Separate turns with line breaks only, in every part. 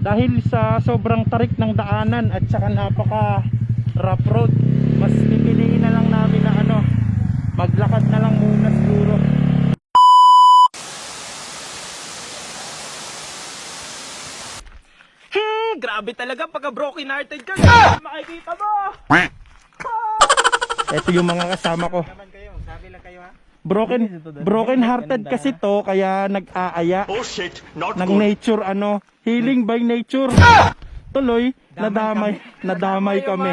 Dahil sa sobrang tarik ng daanan at saka napaka rough road, mas pipiliin na lang namin na maglakad na lang muna siguro. Grabe talaga pagka broken hearted ka. Makikita mo. Ito yung mga kasama ko.
Sabi lang kayo ha.
Broken hearted kasi to, kaya nag-aaya ng nature, healing by nature. Tuloy, nadamay kami.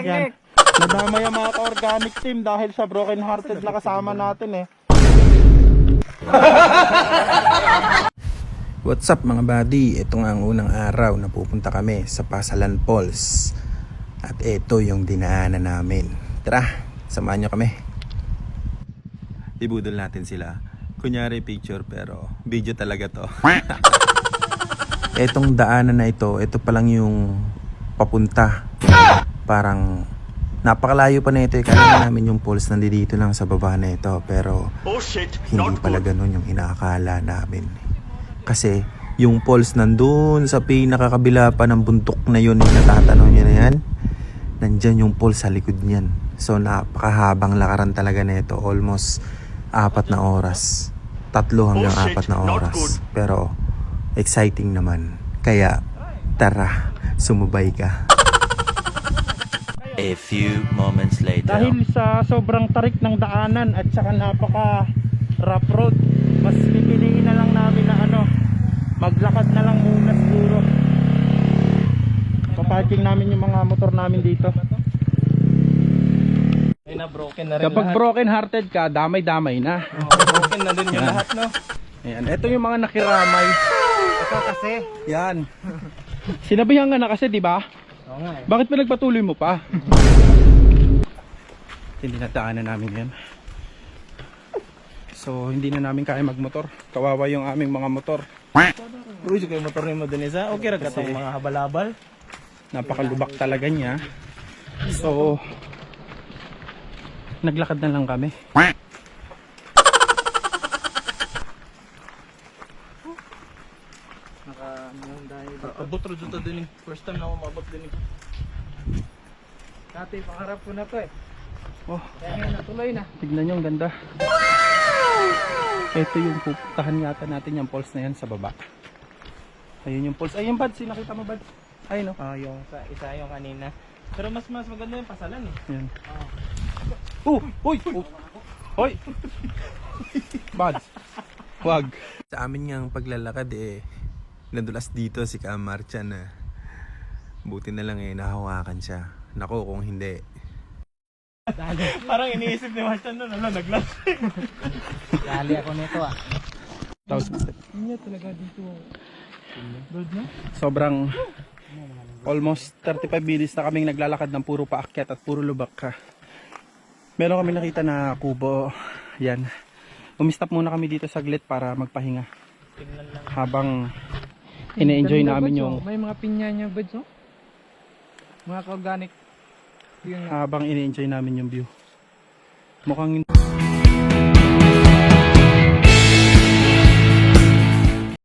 Yan. Nadamay ang mga ka-organic team dahil sa broken hearted na kasama natin eh.
What's up mga buddy? Ito nga ang unang araw na pupunta kami sa Pasalan Falls. At ito yung dinaanan namin. Tara, samahan nyo kami. Ibudol natin sila. Kunyari picture pero video talaga to. Etong daanan na ito pa lang yung papunta. Parang napakalayo pa na ito. Kanina namin yung falls nandito lang sa baba na ito. Pero hindi pala ganun yung inaakala namin. Kasi yung falls nandun sa pinakakabila pa ng bundok na yun, natatanaw nyo na yan, nandyan yung falls sa likod nyan. So napakahabang lakaran talaga na ito, almost 4 na oras, 3 hanggang 4 na oras. Pero exciting naman, kaya tara, sumubay ka.
A few moments later.
Dahil sa sobrang tarik ng daanan at saka napaka rough road, mas pipiliin na lang namin na maglakad na lang muna siguro. Paparking namin yung mga motor namin dito.
Ay na broken na rin
Kapag
lahat.
broken hearted ka, damay-damay na.
Broken na din yung
Yan.
lahat no.
Ayan, ito yung mga nakiramay.
Ito kasi.
Yan. Sinabihan ka na kasi, di ba?
Oo nga eh.
Bakit pinagpatuloy mo pa? Hindi na daanan namin yan. So hindi na namin kaya magmotor. Kawawa yung aming mga motor.
Uy, so kayo motor ni mo dun isa. Okay ra ka
Kasi-
tong mga habal-habal.
Napakalubak talaga niya. So naglakad na lang kami.
Abot ro dito din eh. First time na ako maabot din eh. Dati pangarap ko na to eh.
Oh,
Kaya ngayon natuloy na.
tignan nyo, ang ganda. Ito yung pupuntahan yata natin yung falls na yan sa baba. Ayun yung falls. Ayun Bads, nakita mo Bads? Ayun no?
Yung isa yung kanina. Pero mas maganda yung pasalan eh.
Yan. Uy! Hoy! Bads, wag.
Sa amin ngang paglalakad nadulas dito si Kamarcha na buti na lang nahawakan siya. Nako kung hindi.
Parang iniisip ni Martin nun, naglas. Dali ako nito ah. Ingat talaga dito. Bird na?
Sobrang almost 35 minutes na kaming naglalakad ng puro paakyat at puro lubak ka. Meron kami nakita na kubo. Yan. Umistop muna kami dito saglit para magpahinga.
Tingnan lang.
Habang ine-enjoy namin yung
May mga pinya niya birds oh. Mga organic.
habang ine-enjoy namin yung view. Mukhang